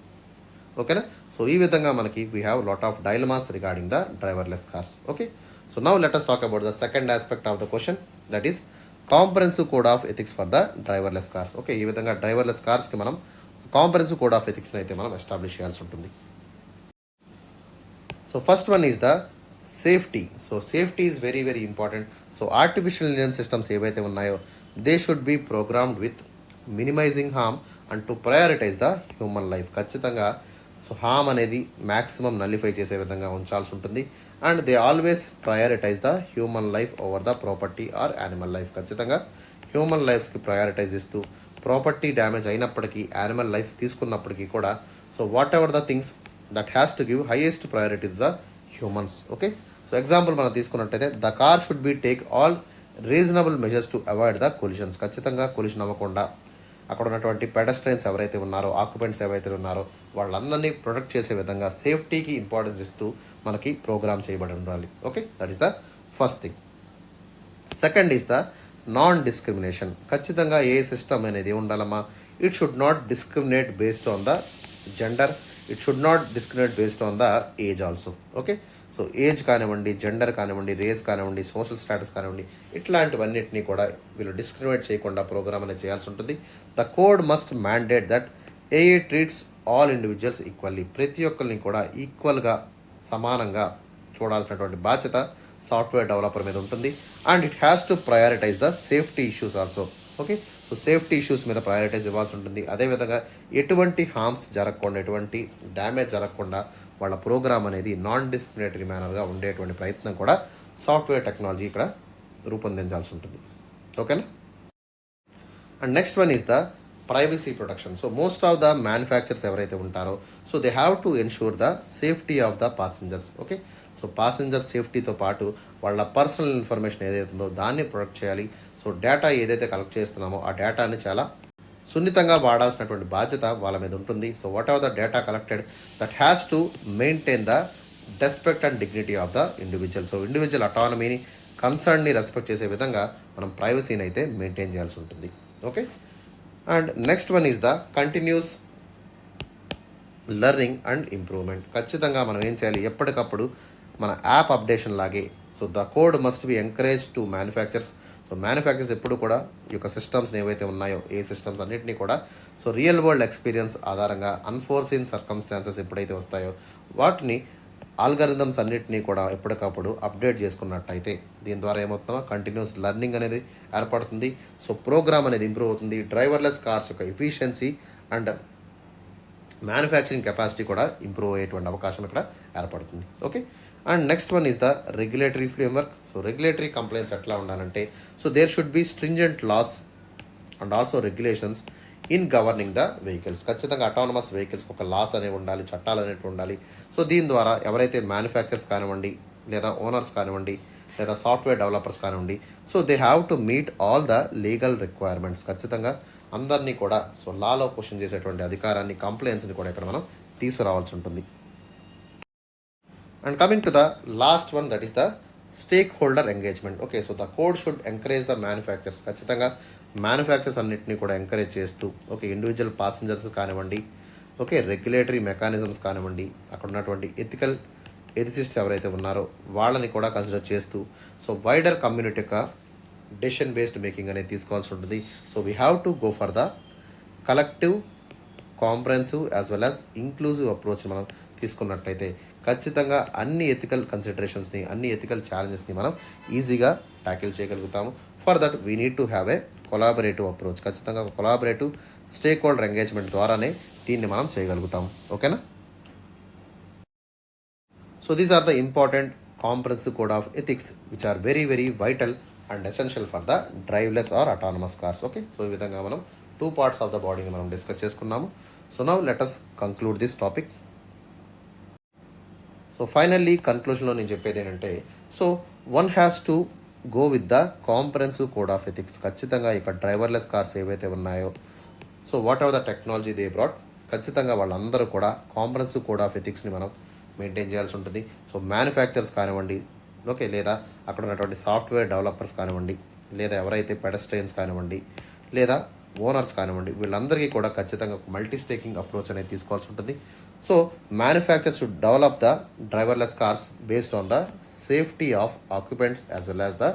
ఓకేనా, సో ఈ విధంగా మనకి we have lot of dilemmas regarding the driverless cars. Okay, so now let us talk about the second aspect of the question, that is comprehensive code of ethics for the driverless cars. Okay, ఈ విధంగా driverless కార్స్కి మనం comprehensive code of ఎథిక్స్ని అయితే మనం establish చేయాల్సి ఉంటుంది. So first one is the safety. So safety is very very important. So artificial intelligence systems ఏవైతే ఉన్నాయో, they should be programmed with minimising harm and to prioritise the human life. ఖచ్చితంగా so harm అనేది maximum nullify చేసే విధంగా ఉంచాల్సి ఉంటుంది. And they always prioritise the human life over the property or animal life. ఖచ్చితంగా human లైఫ్స్కి prioritise ఇస్తూ, property damage అయినప్పటికీ, యానిమల్ లైఫ్ తీసుకున్నప్పటికీ కూడా, so whatever the things that has to give highest priority to the humans. Okay, so example మనం తీసుకున్నట్టయితే the car should be take all reasonable measures to avoid the collisions. ఖచ్చితంగా collision అవ్వకుండా అక్కడ ఉన్నటువంటి పెడస్ట్రైన్స్ ఎవరైతే ఉన్నారో, ఆక్యుపెంట్స్ ఎవరైతే ఉన్నారో వాళ్ళందరినీ ప్రొటెక్ట్ చేసే విధంగా సేఫ్టీకి ఇంపార్టెన్స్ ఇస్తూ మనకి ప్రోగ్రామ్ చేయబడి ఉండాలి. Okay, that is the first thing. Second is the non discrimination. ఖచ్చితంగా ఏ సిస్టమ్ అనేది ఉండాలమ్మా, it should not discriminate based on the gender, it should not discriminate based on the age also. Okay, so age కానివ్వండి, gender కానివ్వండి, race కానివ్వండి, social status కానివ్వండి, ఇట్లాంటివన్నిటినీ కూడా వీళ్ళు డిస్క్రిమినేట్ చేయకుండా ప్రోగ్రామ్ అనేది చేయాల్సి ఉంటుంది. The code must mandate that AI treats all individuals equally. ప్రతి ఒక్కరిని కూడా ఈక్వల్గా సమానంగా చూడాల్సినటువంటి బాధ్యత సాఫ్ట్వేర్ డెవలపర్ మీద ఉంటుంది. And it has to prioritise the safety issues also. Okay, so safety issues మీద ప్రయారిటైజ్ ఇవ్వాల్సి ఉంటుంది. అదేవిధంగా ఎటువంటి హార్మ్స్ జరగకుండా, ఎటువంటి డ్యామేజ్ జరగకుండా వాళ్ళ ప్రోగ్రామ్ అనేది నాన్ డిస్క్రిమినేటరీ మేనర్గా ఉండేటువంటి ప్రయత్నం కూడా సాఫ్ట్వేర్ టెక్నాలజీ ఇక్కడ రూపొందించాల్సి ఉంటుంది. ఓకేనా. And next one is the privacy protection. So most of the manufactures ఎవరైతే ఉంటారో, so they have to ensure the safety of the passengers. Okay, so passenger సేఫ్టీతో పాటు వాళ్ళ పర్సనల్ ఇన్ఫర్మేషన్ ఏదైతే ఉందో దాన్ని ప్రొటెక్ట్ చేయాలి. సో డేటా ఏదైతే కలెక్ట్ చేస్తున్నామో ఆ డేటాని చాలా సున్నితంగా వాడాల్సినటువంటి బాధ్యత వాళ్ళ మీద ఉంటుంది. So whatever the data collected, that has to maintain the respect and dignity of the individual. So individual అటానమీని, కన్సర్న్ని రెస్పెక్ట్ చేసే విధంగా మనం ప్రైవసీని అయితే మెయింటైన్ చేయాల్సి ఉంటుంది. Okay, and next one is the continuous learning and improvement. ఖచ్చితంగా మనం ఏం చేయాలి, ఎప్పటికప్పుడు మన యాప్ అప్డేషన్ లాగే so the code must be encourage to manufactures. So manufactures ఎప్పుడు కూడా ఈ యొక్క సిస్టమ్స్ని ఏవైతే ఉన్నాయో, ఏ సిస్టమ్స్ అన్నింటినీ కూడా సో రియల్ వరల్డ్ ఎక్స్పీరియన్స్ ఆధారంగా అన్ఫోర్సిన్ సర్కమ్స్టాన్సెస్ ఎప్పుడైతే వస్తాయో వాటిని ఆల్గరిథమ్స్ అన్నింటినీ కూడా ఎప్పటికప్పుడు అప్డేట్ చేసుకున్నట్టయితే దీని ద్వారా ఏమవుతుందో కంటిన్యూస్ లెర్నింగ్ అనేది ఏర్పడుతుంది. సో ప్రోగ్రామ్ అనేది ఇంప్రూవ్ అవుతుంది. డ్రైవర్లెస్ కార్స్ యొక్క ఎఫిషియన్సీ అండ్ మ్యానుఫ్యాక్చరింగ్ కెపాసిటీ కూడా ఇంప్రూవ్ అయ్యేటువంటి అవకాశం ఇక్కడ ఏర్పడుతుంది. Okay, and next one is the regulatory framework. So regulatory complaints ఎట్లా ఉండాలంటే, so there should be stringent laws and also regulations in governing the vehicles. ఖచ్చితంగా autonomous vehicles ఒక laws అనేవి ఉండాలి, చట్టాలు అనేవి ఉండాలి. సో దీని ద్వారా ఎవరైతే మ్యానుఫ్యాక్చర్స్ కానివ్వండి, లేదా ఓనర్స్ కానివ్వండి, లేదా సాఫ్ట్వేర్ డెవలపర్స్ కానివ్వండి, so they have to meet all the legal requirements. ఖచ్చితంగా అందరినీ కూడా సో లాలో క్వశ్చన్ చేసేటువంటి అధికారాన్ని, కంప్లైంట్స్ని కూడా ఇక్కడ మనం తీసుకురావాల్సి ఉంటుంది. And coming to the last one, that is the stakeholder engagement. Okay, so the code should encourage the manufacturers. ఖచ్చితంగా మ్యానుఫ్యాక్చర్స్ అన్నింటినీ కూడా ఎంకరేజ్ చేస్తూ, ఓకే, ఇండివిజువల్ పాసెంజర్స్ కానివ్వండి, ఓకే, రెగ్యులేటరీ మెకానిజమ్స్ కానివ్వండి, అక్కడ ఉన్నటువంటి ఎథిసిస్ట్స్ ఎవరైతే ఉన్నారో వాళ్ళని కూడా కన్సిడర్ చేస్తూ సో వైడర్ కమ్యూనిటీ యొక్క డెసిషన్ బేస్డ్ మేకింగ్ అనేది తీసుకోవాల్సి ఉంటుంది. So we have to go for the collective, comprehensive as well as inclusive approach మనం తీసుకున్నట్లయితే ఖచ్చితంగా అన్ని ఎథికల్ కన్సిడరేషన్స్ని, అన్ని ఎథికల్ ఛాలెంజెస్ని మనం ఈజీగా ట్యాకిల్ చేయగలుగుతాము. For that we need to have a collaborative approach. ఖచ్చితంగా ఒక కొలాబరేటివ్ స్టేక్ హోల్డర్ ఎంగేజ్మెంట్ ద్వారానే దీన్ని మనం చేయగలుగుతాము. ఓకేనా. So these are the important comprehensive code of ethics which are very very vital and essential for the driveless or autonomous cars. Okay, so ఈ విధంగా మనం 2 parts ఆఫ్ ద బాడీని మనం డిస్కస్ చేసుకున్నాము. So now let us conclude this topic. So finally కన్క్లూషన్లో నేను చెప్పేది ఏంటంటే, so one has to go with the comprehensive code of ethics. ఖచ్చితంగా ఇక డ్రైవర్లెస్ కార్స్ ఏవైతే ఉన్నాయో, so whatever the technology they brought, ఖచ్చితంగా వాళ్ళందరూ కూడా కాంప్రహెన్సివ్ కోడ్ ఆఫ్ ఎథిక్స్ని మనం మెయింటైన్ చేయాల్సి ఉంటుంది. సో మ్యానుఫ్యాక్చర్స్ కానివ్వండి, ఓకే, లేదా అక్కడ ఉన్నటువంటి సాఫ్ట్వేర్ డెవలపర్స్ కానివ్వండి, లేదా ఎవరైతే పెడస్ట్రైన్స్ కానివ్వండి, లేదా ఓనర్స్ కానివ్వండి, వీళ్ళందరికీ కూడా ఖచ్చితంగా ఒక మల్టీ స్టేకింగ్ అప్రోచ్ అనేది తీసుకోవాల్సి ఉంటుంది. So manufacturers should develop the driverless cars based on the safety of occupants as well as the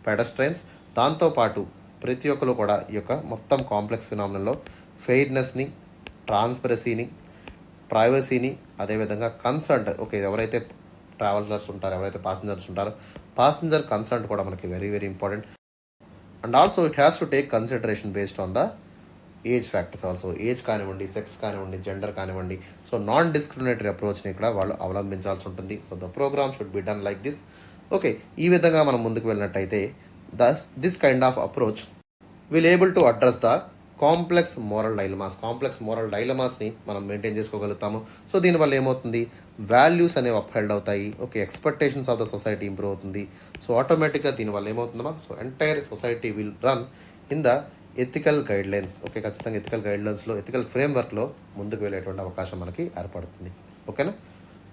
pedestrians. దాంతోపాటు ప్రతి ఒక్కరు కూడా ఈ యొక్క మొత్తం కాంప్లెక్స్ ఫినామినల్లో ఫెయిర్నెస్ని, ట్రాన్స్పరసీని, ప్రైవసీని, అదేవిధంగా కన్సర్ట్, ఓకే, ఎవరైతే ట్రావెలర్స్ ఉంటారో, ఎవరైతే పాసెంజర్స్ ఉంటారో పాసెంజర్ కన్సర్ట్ కూడా మనకి very very important. And also it has to take consideration based on the age factors also. Age కానివ్వండి, సెక్స్ కానివ్వండి, జెండర్ కానివ్వండి, సో నాన్ డిస్క్రిమినేటరీ అప్రోచ్ని ఇక్కడ వాళ్ళు అవలంబించాల్సి ఉంటుంది. So the program should be done like this. Okay, ఈ విధంగా మనం ముందుకు వెళ్ళినట్టయితే this kind of approach will able to address the complex moral డైలమాస్ని మనం మెయింటైన్ చేసుకోగలుగుతాము. సో దీనివల్ల ఏమవుతుంది, వాల్యూస్ అనేవి అప్హెల్డ్ అవుతాయి. Okay, expectations of the society improve అవుతుంది. సో ఆటోమేటిక్గా దీనివల్ల ఏమవుతుందమ్మా, so entire society will run in the ethical guidelines. Okay, ఖచ్చితంగా ఎథికల్ గైడ్లైన్స్లో, ఎథికల్ ఫ్రేమ్వర్క్లో ముందుకు వెళ్ళేటువంటి అవకాశం మనకి ఏర్పడుతుంది. ఓకేనా?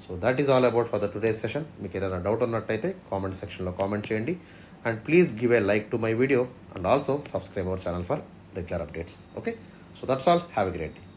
So that is all about for the today's session. మీకు ఏదైనా డౌట్ ఉన్నట్టయితే కామెంట్ సెక్షన్లో కామెంట్ చేయండి. And please give a like to my video and also subscribe our channel for regular updates. Okay, so that's all. Have a great day.